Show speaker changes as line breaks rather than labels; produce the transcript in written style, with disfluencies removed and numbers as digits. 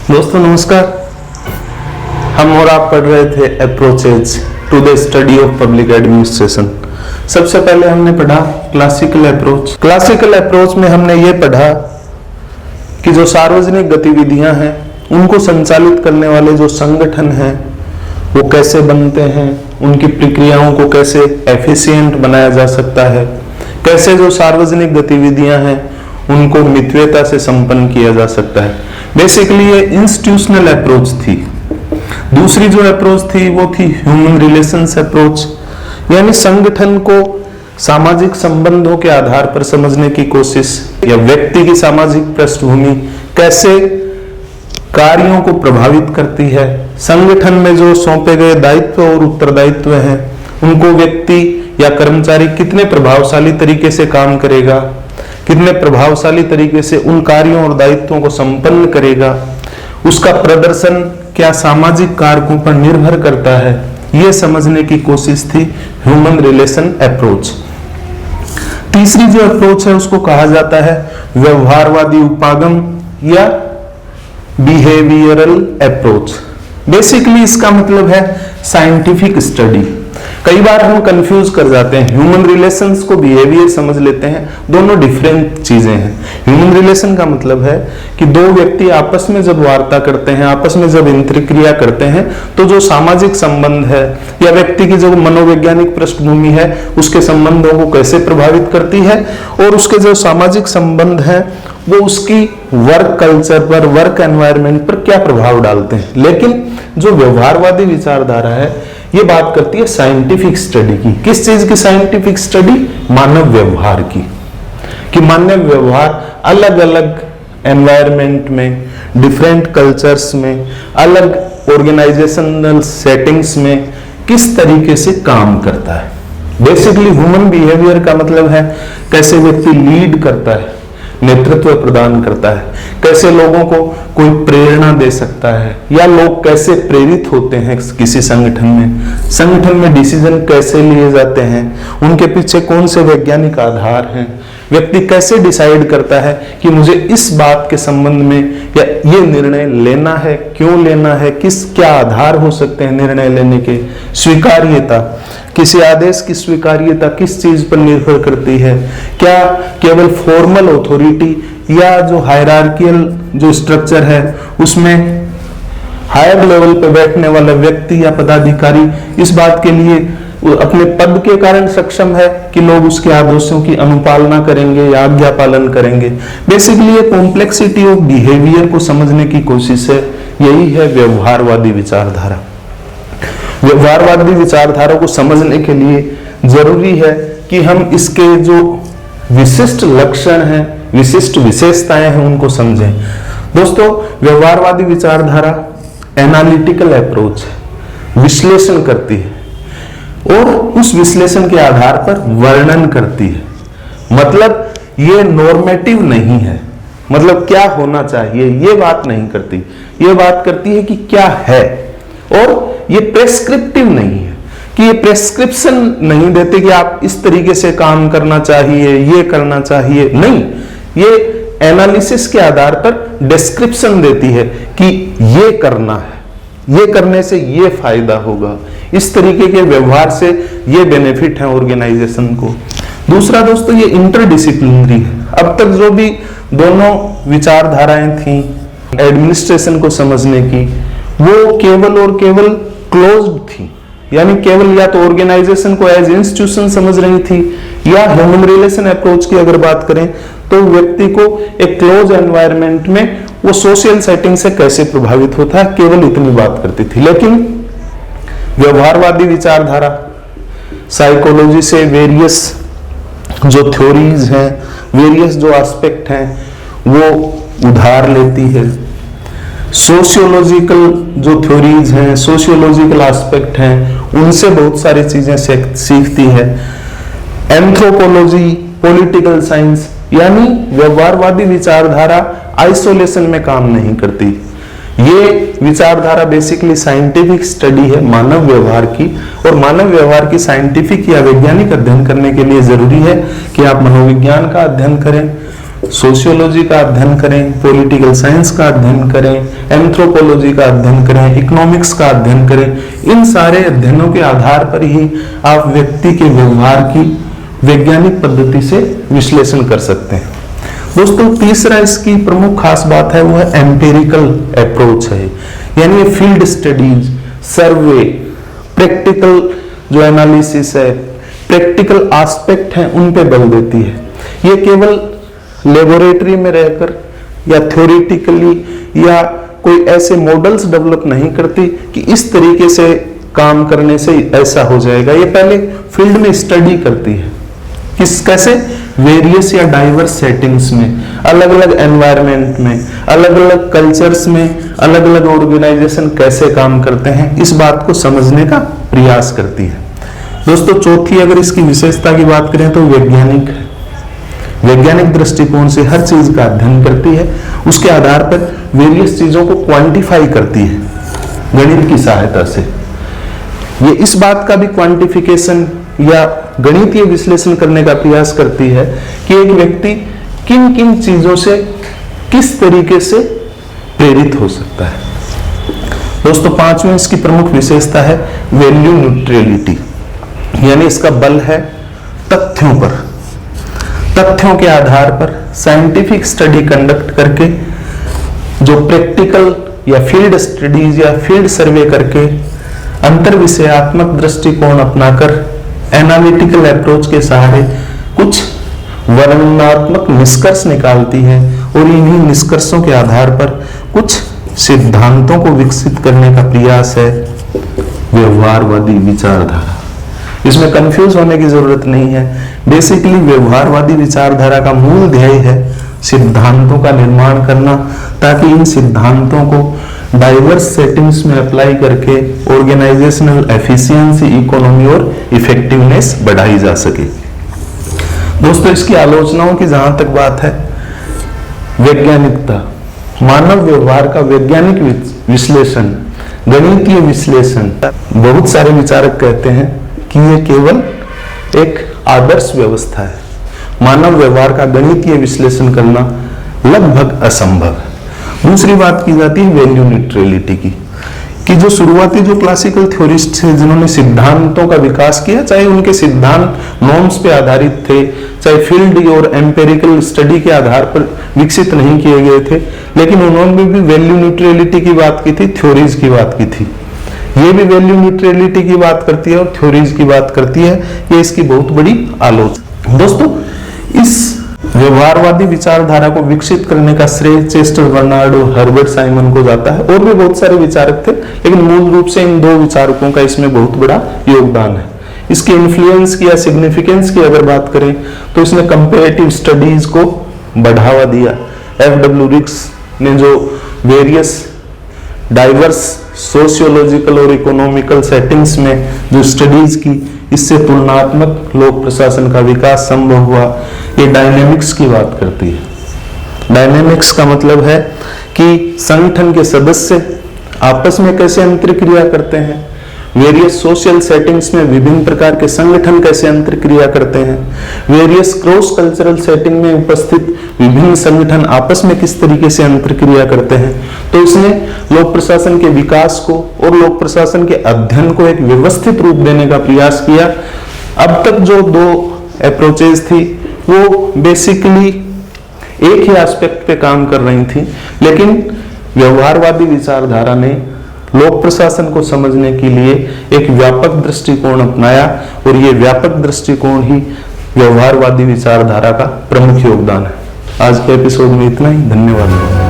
दोस्तों नमस्कार। हम और आप पढ़ रहे थे approaches to the study of public administration. सबसे पहले हमने पढ़ा क्लासिकल अप्रोच। क्लासिकल अप्रोच में हमने ये पढ़ा कि जो सार्वजनिक गतिविधियां हैं उनको संचालित करने वाले जो संगठन हैं वो कैसे बनते हैं, उनकी प्रक्रियाओं को कैसे एफिशिएंट बनाया जा सकता है, कैसे जो सार्वजनिक गतिविधियां हैं उनको मितव्ययता से संपन्न किया जा सकता है। बेसिकली ये इंस्टीट्यूशनल अप्रोच थी। दूसरी जो अप्रोच थी वो थी ह्यूमन रिलेशंस अप्रोच, यानी संगठन को सामाजिक संबंधों के आधार पर समझने की कोशिश, या व्यक्ति की सामाजिक पृष्ठभूमि कैसे कार्यों को प्रभावित करती है, संगठन में जो सौंपे गए दायित्व और उत्तरदायित्व हैं उनको व्यक्ति या कर्मचारी कितने प्रभावशाली तरीके से काम करेगा, कितने प्रभावशाली तरीके से उन कार्यों और दायित्वों को संपन्न करेगा, उसका प्रदर्शन क्या सामाजिक कारकों पर निर्भर करता है, यह समझने की कोशिश थी ह्यूमन रिलेशन अप्रोच। तीसरी जो अप्रोच है उसको कहा जाता है व्यवहारवादी उपागम या बिहेवियरल अप्रोच। बेसिकली इसका मतलब है साइंटिफिक स्टडी। कई बार हम कंफ्यूज कर जाते हैं, ह्यूमन रिलेशंस को बिहेवियर समझ लेते हैं, दोनों डिफरेंट चीजें हैं। ह्यूमन रिलेशन का मतलब है कि दो व्यक्ति आपस में जब वार्ता करते हैं, आपस में जब इंतरक्रिया करते हैं, तो जो सामाजिक संबंध है या व्यक्ति की जो मनोवैज्ञानिक पृष्ठभूमि है उसके संबंधों को कैसे प्रभावित करती है, और उसके जो सामाजिक संबंध है वो उसकी वर्क कल्चर पर, वर्क एनवायरनमेंट पर क्या प्रभाव डालते हैं। लेकिन जो व्यवहारवादी विचारधारा है ये बात करती है साइंटिफिक स्टडी की। किस चीज की साइंटिफिक स्टडी? मानव व्यवहार की, कि मानव व्यवहार अलग अलग एनवायरनमेंट में, डिफरेंट कल्चर्स में, अलग ऑर्गेनाइजेशनल सेटिंग्स में किस तरीके से काम करता है। बेसिकली ह्यूमन बिहेवियर का मतलब है कैसे व्यक्ति लीड करता है, नेतृत्व प्रदान करता है, कैसे लोगों को कोई प्रेरणा दे सकता है, या लोग कैसे प्रेरित होते हैं किसी संगठन में डिसीजन कैसे लिए जाते हैं, उनके पीछे कौन से वैज्ञानिक आधार हैं, व्यक्ति कैसे डिसाइड करता है कि मुझे इस बात के संबंध में या ये निर्णय लेना है, क्यों लेना है, क्या आधार हो सकते हैं निर्णय लेने के, स्वीकार्यता, किसी आदेश की स्वीकार्यता किस चीज पर निर्भर करती है, क्या केवल फॉर्मल अथॉरिटी या जो हायरार्कियल जो स्ट्रक्चर है उसमें हायर लेवल पे बैठने वाला व्यक्ति या पदाधिकारी इस बात के लिए अपने पद के कारण सक्षम है कि लोग उसके आदेशों की अनुपालना करेंगे या आज्ञा पालन करेंगे। बेसिकली ये कॉम्प्लेक्सिटी ऑफ बिहेवियर को समझने की कोशिश है, यही है व्यवहारवादी विचारधारा। व्यवहारवादी विचारधारा को समझने के लिए जरूरी है कि हम इसके जो विशिष्ट लक्षण हैं, विशिष्ट विशेषताएं हैं उनको समझें। दोस्तों व्यवहारवादी विचारधारा एनालिटिकल अप्रोच है, विश्लेषण करती है और उस विश्लेषण के आधार पर वर्णन करती है। मतलब ये नॉर्मेटिव नहीं है, मतलब क्या होना चाहिए ये बात नहीं करती, ये बात करती है कि क्या है, और ये प्रेस्क्रिप्टिव नहीं है कि ये प्रेस्क्रिप्शन नहीं देते कि आप इस तरीके से काम करना चाहिए, ये करना चाहिए, नहीं, ये एनालिसिस के आधार पर डिस्क्रिप्शन देती है कि ये करना है, ये करने से ये फायदा होगा, इस तरीके के व्यवहार से ये बेनिफिट है ऑर्गेनाइजेशन को। दूसरा दोस्तों ये इंटरडिसिप्लिनरी है। अब तक जो भी दोनों विचारधाराएं थी एडमिनिस्ट्रेशन को समझने की वो केवल और केवल क्लोज्ड थी, यानी केवल या तो ऑर्गेनाइजेशन को एज इंस्टीट्यूशन समझ रही थी, या ह्यूमन रिलेशन अप्रोच की अगर बात करें तो व्यक्ति को एक क्लोज एनवायरनमेंट में वो सोशल सेटिंग से कैसे प्रभावित होता है, केवल इतनी बात करती थी। लेकिन व्यवहारवादी विचारधारा साइकोलॉजी से वेरियस जो थ्योरीज हैं, वेरियस जो एस्पेक्ट हैं वो उधार लेती है। सोशियोलॉजिकल जो थ्योरीज हैं, सोशियोलॉजिकल एस्पेक्ट हैं, उनसे बहुत सारी चीजें सीखती है। एंथ्रोपोलॉजी, पॉलिटिकल साइंस, यानी व्यवहारवादी विचारधारा आइसोलेशन में काम नहीं करती। ये विचारधारा बेसिकली साइंटिफिक स्टडी है मानव व्यवहार की, और मानव व्यवहार की साइंटिफिक या वैज्ञानिक अध्ययन करने के लिए जरूरी है कि आप मनोविज्ञान का अध्ययन करें, सोशियोलॉजी का अध्ययन करें, पॉलिटिकल साइंस का अध्ययन करें, एंथ्रोपोलॉजी का अध्ययन करें, इकोनॉमिक्स का अध्ययन करें, इन सारे अध्ययनों के आधार पर ही आप व्यक्ति के व्यवहार की वैज्ञानिक पद्धति से विश्लेषण कर सकते हैं। दोस्तों, तीसरा इसकी प्रमुख खास बात है वो है एम्पिरिकल अप्रोच है, यानी ये फील्ड स्टडीज, सर्वे, प्रैक्टिकल जो एनालिसिस है, प्रैक्टिकल एस्पेक्ट हैं, उन पे बल देती है। ये केवल लेबोरेटरी में रहकर या थ्योरेटिकली या कोई ऐसे मॉडल्स डेवलप नहीं करती कि इस तरीके से काम करने से ऐसा हो जाएगा। ये पहले फील्ड में स्टडी करती है, कैसे वेरियस या डाइवर्स सेटिंग्स में, अलग अलग एनवायरनमेंट में, अलग अलग कल्चर्स में, अलग अलग ऑर्गेनाइजेशन कैसे काम करते हैं, इस बात को समझने का प्रयास करती है। दोस्तों, चौथी अगर इसकी विशेषता की बात करें तो वैज्ञानिक है। वैज्ञानिक दृष्टिकोण से हर चीज का अध्ययन करती है, उसके आधार पर वेरियस चीजों को क्वांटिफाई करती है गणित की सहायता से। ये इस बात का भी क्वांटिफिकेशन या गणितीय विश्लेषण करने का प्रयास करती है कि एक व्यक्ति किन किन चीजों से किस तरीके से प्रेरित हो सकता है। दोस्तों, पांचवी इसकी प्रमुख विशेषता है वैल्यू न्यूट्रलिटी, यानी इसका बल है तथ्यों पर। तथ्यों के आधार पर साइंटिफिक स्टडी कंडक्ट करके, जो प्रैक्टिकल या फील्ड स्टडीज या फील्ड सर्वे करके, अंतर विषयात्मक दृष्टिकोण अपनाकर, एनालिटिकल अप्रोच के सहारे कुछ वर्णनात्मक निष्कर्ष निकालती है और इन्हीं निष्कर्षों के आधार पर कुछ सिद्धांतों को विकसित करने का प्रयास है व्यवहारवादी विचारधारा। इसमें कंफ्यूज होने की जरूरत नहीं है। बेसिकली व्यवहारवादी विचारधारा का मूल ध्येय है सिद्धांतों का निर्माण करना, ताकि इन सिद्धांतों को डाइवर्स सेटिंग्स में अप्लाई करके ऑर्गेनाइजेशनल एफिशिएंसी, इकोनॉमी और इफेक्टिवनेस बढ़ाई जा सके। दोस्तों, इसकी आलोचनाओं की जहां तक बात है, वैज्ञानिकता, मानव व्यवहार का वैज्ञानिक विश्लेषण, गणितीय विश्लेषण, बहुत सारे विचारक कहते हैं कि ये केवल एक आदर्श व्यवस्था है। मानव व्यवहार का गणितीय विश्लेषण करना लगभग असंभव है। दूसरी बात की जाती है वैल्यू न्यूट्रलिटी की, कि जो शुरुआती जो क्लासिकल थ्योरिस्ट थे जिन्होंने सिद्धांतों का विकास किया, चाहे उनके सिद्धांत नॉर्म्स पे आधारित थे, चाहे फील्ड और एम्पेरिकल स्टडी के आधार पर विकसित नहीं किए गए थे, लेकिन उन्होंने भी वैल्यू न्यूट्रलिटी की बात की थी, थ्योरीज की बात की थी। ये भी वैल्यू न्यूट्रलिटी की बात करती है और थ्योरीज की बात करती है। ये इसकी बहुत बड़ी आलोचना। दोस्तों, इस व्यवहारवादी विचारधारा को विकसित करने का श्रेय चेस्टर बर्नार्ड और हर्बर्ट साइमन को जाता है। और भी बहुत सारे विचारक थे, लेकिन मूल रूप से इन दो विचारकों का इसमें बहुत बड़ा योगदान है। इसके इन्फ्लुएंस की या सिग्निफिकेंस की अगर बात करें तो इसने कंपैरेटिव स्टडीज को बढ़ावा दिया। एफ.डब्ल्यू. रिक्स ने जो वेरियस डाइवर्स सोशियोलॉजिकल और इकोनॉमिकल सेटिंग्स में जो स्टडीज की, इससे तुलनात्मक लोक प्रशासन का विकास संभव हुआ। ये डायनेमिक्स की बात करती है। डायनेमिक्स का मतलब है कि संगठन के सदस्य आपस में कैसे अंतरक्रिया करते हैं, वेरियस सोशल सेटिंग्स में विभिन्न प्रकार के संगठन कैसे अंतरक्रिया करते हैं, वेरियस क्रॉस कल्चरल सेटिंग में उपस्थित विभिन्न संगठन आपस में किस तरीके से अंतरक्रिया करते हैं। तो इसने लोक प्रशासन के विकास को और लोक प्रशासन के अध्ययन को एक व्यवस्थित रूप देने का प्रयास किया। अब तक जो दो अप्रोचेज थी वो बेसिकली एक ही एस्पेक्ट पे काम कर रही थी, लेकिन व्यवहारवादी विचारधारा ने लोक प्रशासन को समझने के लिए एक व्यापक दृष्टिकोण अपनाया और ये व्यापक दृष्टिकोण ही व्यवहारवादी विचारधारा का प्रमुख योगदान है। आज के एपिसोड में इतना ही। धन्यवाद।